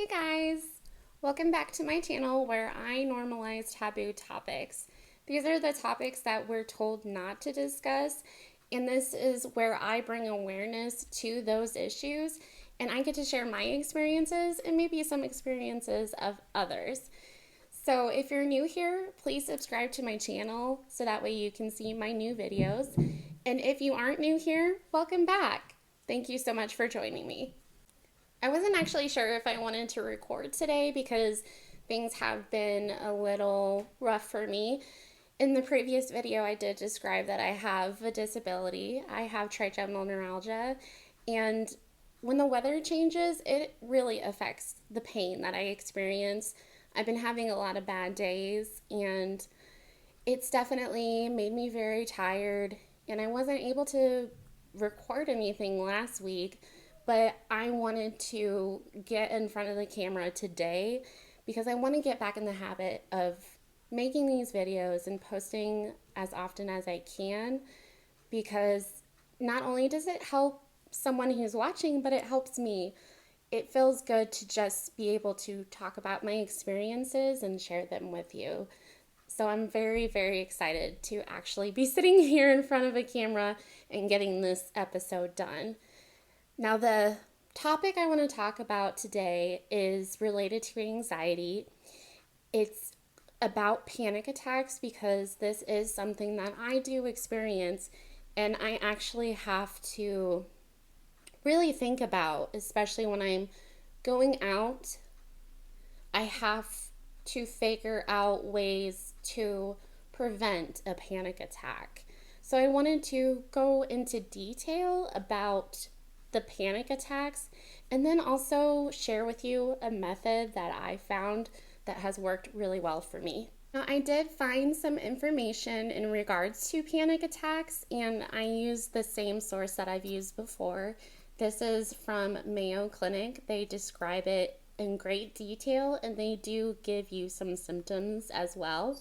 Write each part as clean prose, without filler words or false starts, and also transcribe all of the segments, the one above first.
Hey guys! Welcome back to my channel where I normalize taboo topics. These are the topics that we're told not to discuss, and this is where I bring awareness to those issues and I get to share my experiences and maybe some experiences of others. So if you're new here, please subscribe to my channel so that way you can see my new videos. And if you aren't new here, welcome back. Thank you so much for joining me. I wasn't actually sure if I wanted to record today because things have been a little rough for me. In the previous video, I did describe that I have a disability. I have trigeminal neuralgia, and when the weather changes, it really affects the pain that I experience. I've been having a lot of bad days, and it's definitely made me very tired, and I wasn't able to record anything last week, but I wanted to get in front of the camera today because I want to get back in the habit of making these videos and posting as often as I can, because not only does it help someone who's watching, but it helps me. It feels good to just be able to talk about my experiences and share them with you. So I'm very, very excited to actually be sitting here in front of a camera and getting this episode done. Now, the topic I want to talk about today is related to anxiety. It's about panic attacks because this is something that I do experience and I actually have to really think about, especially when I'm going out. I have to figure out ways to prevent a panic attack. So I wanted to go into detail about the panic attacks and then also share with you a method that I found that has worked really well for me. Now, I did find some information in regards to panic attacks, and I used the same source that I've used before. This is from Mayo Clinic. They describe it in great detail and they do give you some symptoms as well.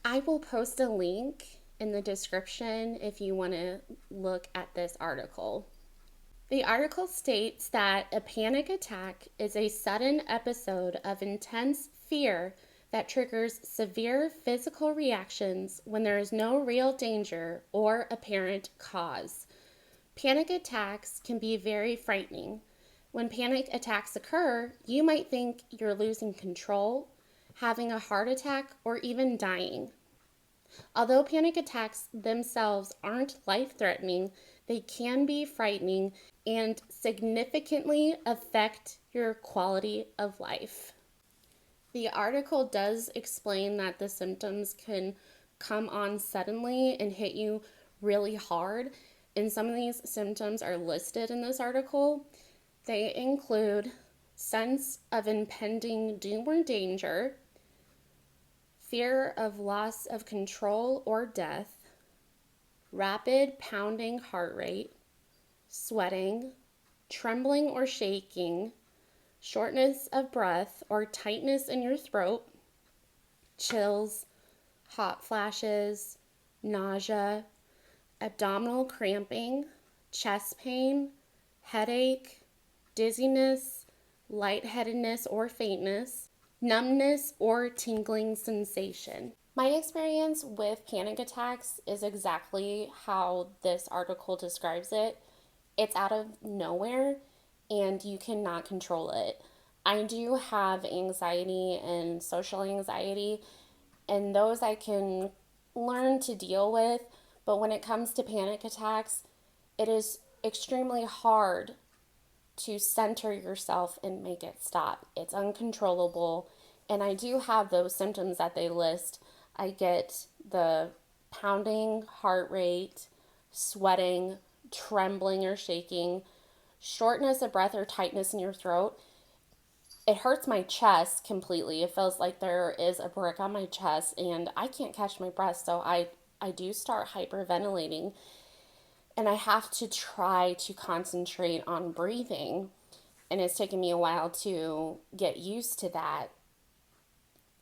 I will post a link in the description if you want to look at this article. The article states that a panic attack is a sudden episode of intense fear that triggers severe physical reactions when there is no real danger or apparent cause. Panic attacks can be very frightening. When panic attacks occur, you might think you're losing control, having a heart attack, or even dying. Although panic attacks themselves aren't life-threatening, they can be frightening and significantly affect your quality of life. The article does explain that the symptoms can come on suddenly and hit you really hard, and some of these symptoms are listed in this article. They include sense of impending doom or danger, fear of loss of control or death, rapid pounding heart rate, sweating, trembling or shaking, shortness of breath or tightness in your throat, chills, hot flashes, nausea, abdominal cramping, chest pain, headache, dizziness, lightheadedness or faintness, numbness or tingling sensation. My experience with panic attacks is exactly how this article describes it. It's out of nowhere and you cannot control it. I do have anxiety and social anxiety, and those I can learn to deal with, but when it comes to panic attacks, it is extremely hard to center yourself and make it stop. It's uncontrollable, and I do have those symptoms that they list. I get the pounding heart rate, sweating, trembling or shaking, shortness of breath or tightness in your throat. It hurts my chest completely. It feels like there is a brick on my chest and I can't catch my breath, so I do start hyperventilating and I have to try to concentrate on breathing. And it's taken me a while to get used to that.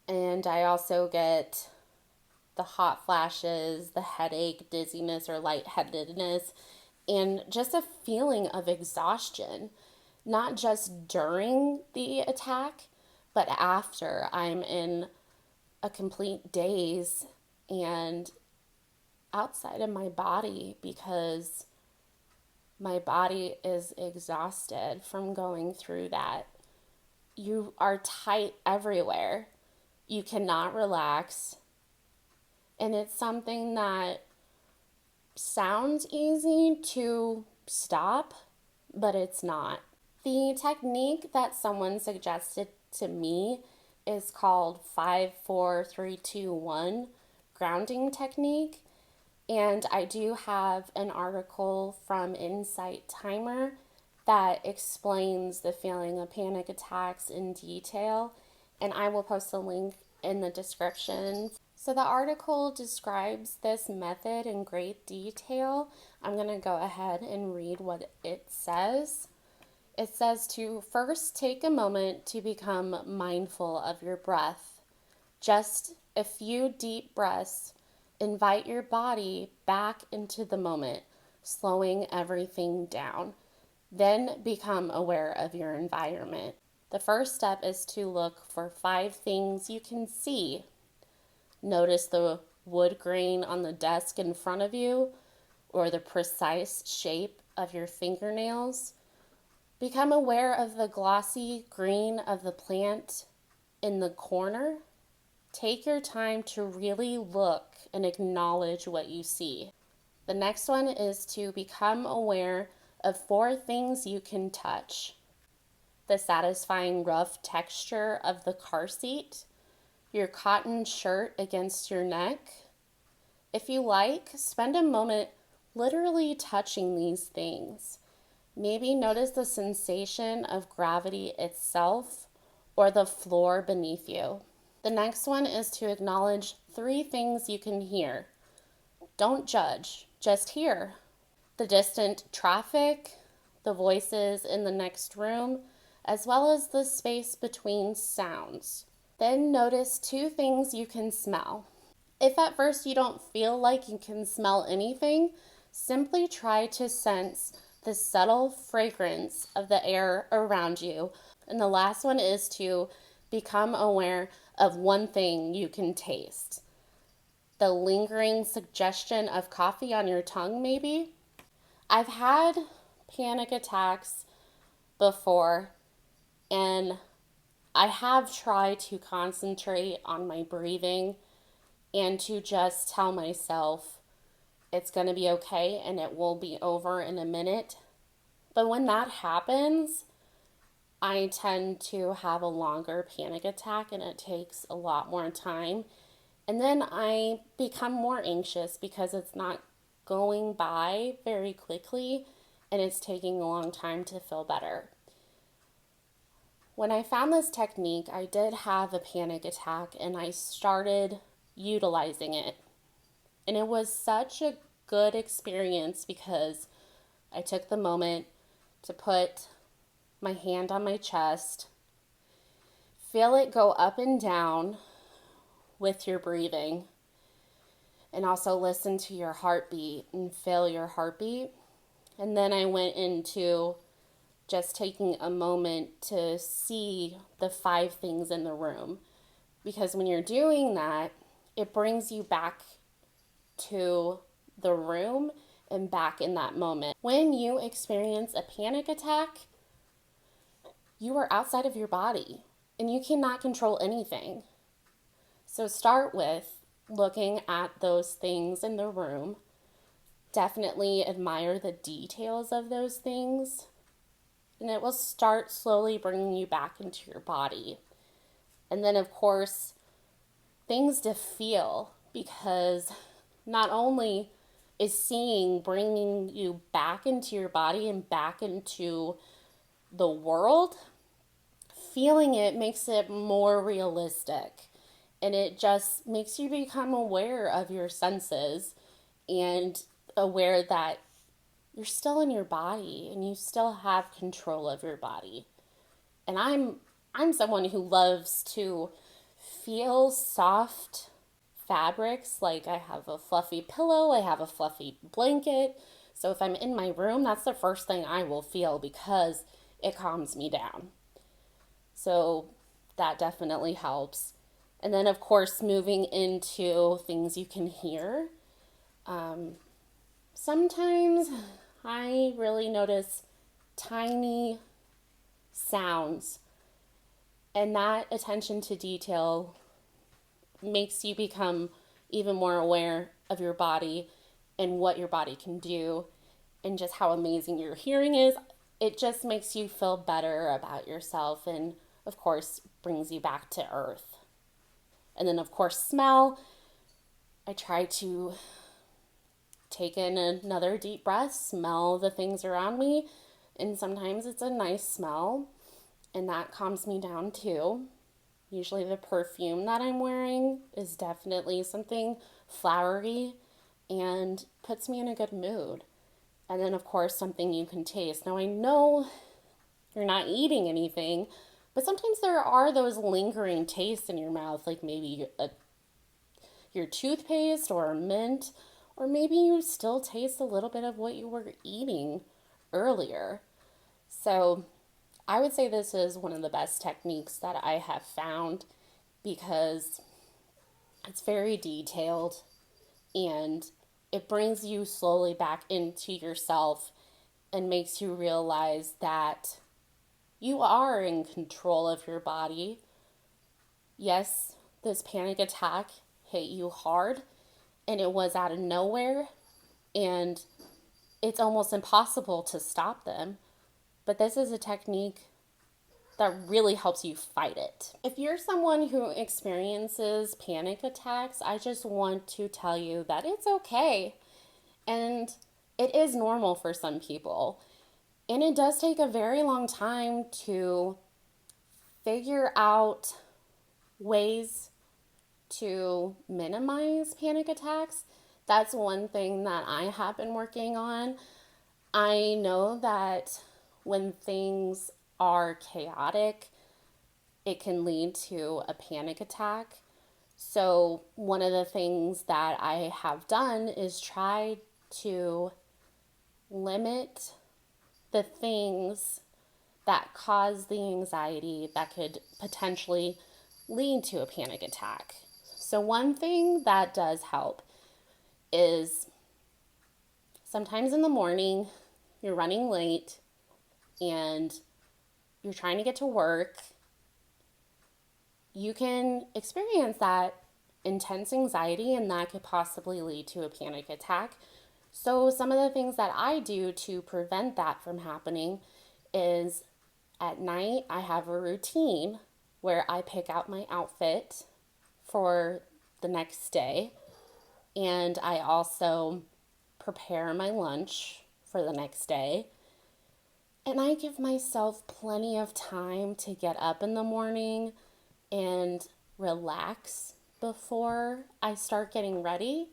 And I also get the hot flashes, the headache, dizziness or lightheadedness, and just a feeling of exhaustion. not just during the attack, but after. I'm in a complete daze and outside of my body because my body is exhausted from going through that. You are tight everywhere. You cannot relax. And it's something that sounds easy to stop, but it's not. The technique that someone suggested to me is called 5-4-3-2-1 grounding technique. And I do have an article from Insight Timer that explains the feeling of panic attacks in detail. And I will post a link in the description. So the article describes this method in great detail. I'm going to go ahead and read what it says. It says to first take a moment to become mindful of your breath. Just a few deep breaths. Invite your body back into the moment, slowing everything down. Then become aware of your environment. The first step is to look for 5 things you can see. Notice the wood grain on the desk in front of you or the precise shape of your fingernails. Become aware of the glossy green of the plant in the corner. Take your time to really look and acknowledge what you see. The next one is to become aware of 4 things you can touch. The satisfying rough texture of the car seat, your cotton shirt against your neck. If you like, spend a moment literally touching these things. Maybe notice the sensation of gravity itself or the floor beneath you. The next one is to acknowledge 3 things you can hear. Don't judge, just hear. The distant traffic, the voices in the next room, as well as the space between sounds. Then notice 2 things you can smell. If at first you don't feel like you can smell anything, simply try to sense the subtle fragrance of the air around you. And the last one is to become aware of 1 thing you can taste. The lingering suggestion of coffee on your tongue, maybe. I've had panic attacks before, and I have tried to concentrate on my breathing and to just tell myself it's going to be okay and it will be over in a minute. But when that happens, I tend to have a longer panic attack and it takes a lot more time. And then I become more anxious because it's not going by very quickly and it's taking a long time to feel better. When I found this technique, I did have a panic attack and I started utilizing it. And it was such a good experience because I took the moment to put my hand on my chest, feel it go up and down with your breathing, and also listen to your heartbeat and feel your heartbeat. And then I went into just taking a moment to see the 5 things in the room. Because when you're doing that, it brings you back to the room and back in that moment. When you experience a panic attack, you are outside of your body and you cannot control anything. So start with looking at those things in the room. Definitely admire the details of those things. And it will start slowly bringing you back into your body. And then, of course, things to feel, because not only is seeing bringing you back into your body and back into the world, feeling it makes it more realistic. And it just makes you become aware of your senses and aware that you're still in your body and you still have control of your body. And I'm someone who loves to feel soft fabrics. Like I have a fluffy pillow, I have a fluffy blanket. So if I'm in my room, that's the first thing I will feel because it calms me down. So that definitely helps. And then, of course, moving into things you can hear. Sometimes I really notice tiny sounds, and that attention to detail makes you become even more aware of your body and what your body can do and just how amazing your hearing is. It just makes you feel better about yourself and, of course, brings you back to earth. And then, of course, smell. I try to take in another deep breath, smell the things around me, and sometimes it's a nice smell, and that calms me down too. Usually, the perfume that I'm wearing is definitely something flowery and puts me in a good mood. And then, of course, something you can taste. Now, I know you're not eating anything, but sometimes there are those lingering tastes in your mouth, like maybe your toothpaste or mint, or maybe you still taste a little bit of what you were eating earlier. So, I would say this is one of the best techniques that I have found because it's very detailed and it brings you slowly back into yourself and makes you realize that you are in control of your body. Yes, this panic attack hit you hard and it was out of nowhere and it's almost impossible to stop them. But this is a technique that really helps you fight it. If you're someone who experiences panic attacks, I just want to tell you that it's okay. And it is normal for some people. And it does take a very long time to figure out ways to minimize panic attacks. That's one thing that I have been working on. I know that when things are chaotic, it can lead to a panic attack. So, one of the things that I have done is try to limit the things that cause the anxiety that could potentially lead to a panic attack. So, one thing that does help is sometimes in the morning you're running late and you're trying to get to work. You can experience that intense anxiety, and that could possibly lead to a panic attack. So, some of the things that I do to prevent that from happening is at night I have a routine where I pick out my outfit for the next day, and I also prepare my lunch for the next day. And I give myself plenty of time to get up in the morning and relax before I start getting ready.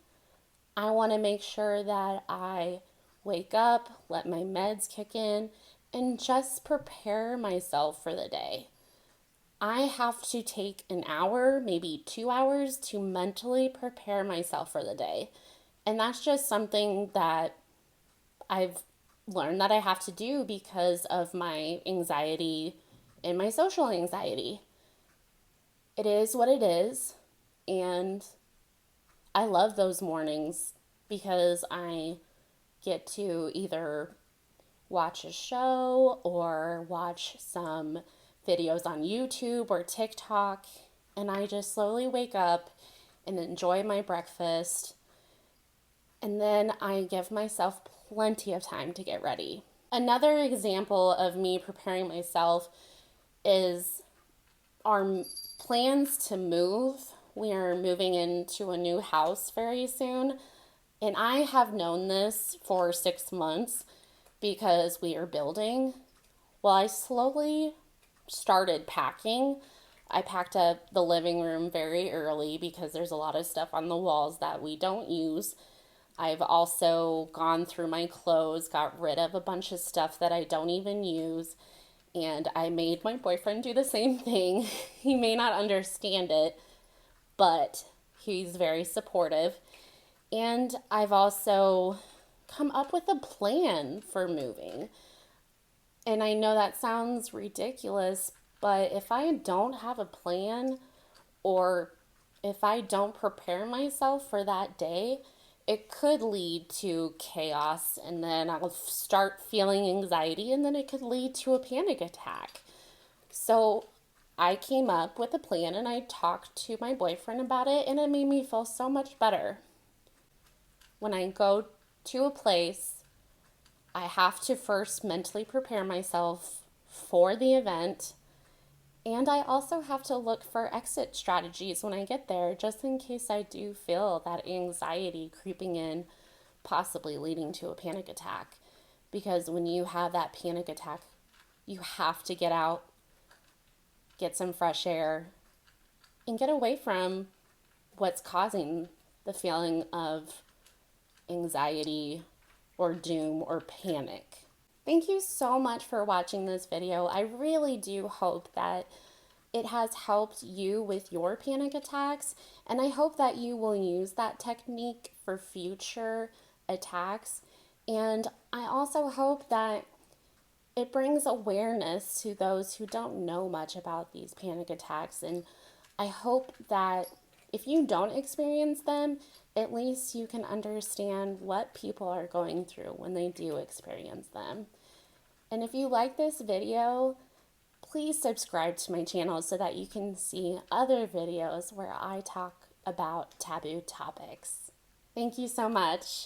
I want to make sure that I wake up, let my meds kick in, and just prepare myself for the day. I have to take an hour, maybe 2 hours to mentally prepare myself for the day. And that's just something that I've learned that I have to do because of my anxiety and my social anxiety. It is what it is, and I love those mornings because I get to either watch a show or watch some videos on YouTube or TikTok, and I just slowly wake up and enjoy my breakfast, and then I give myself plenty of time to get ready. Another example of me preparing myself is our plans to move. We are moving into a new house very soon, and I have known this for 6 months because we are building. Well, I slowly started packing. I packed up the living room very early because there's a lot of stuff on the walls that we don't use. I've also gone through my clothes, got rid of a bunch of stuff that I don't even use, and I made my boyfriend do the same thing. He may not understand it, but he's very supportive. And I've also come up with a plan for moving. And I know that sounds ridiculous, but if I don't have a plan or if I don't prepare myself for that day, it could lead to chaos and then I'll start feeling anxiety and then it could lead to a panic attack. So I came up with a plan and I talked to my boyfriend about it and it made me feel so much better. When I go to a place, I have to first mentally prepare myself for the event. And I also have to look for exit strategies when I get there, just in case I do feel that anxiety creeping in, possibly leading to a panic attack. Because when you have that panic attack, you have to get out, get some fresh air, and get away from what's causing the feeling of anxiety or doom or panic. Thank you so much for watching this video. I really do hope that it has helped you with your panic attacks, and I hope that you will use that technique for future attacks. And I also hope that it brings awareness to those who don't know much about these panic attacks. And I hope that if you don't experience them, at least you can understand what people are going through when they do experience them. And if you like this video, please subscribe to my channel so that you can see other videos where I talk about taboo topics. Thank you so much.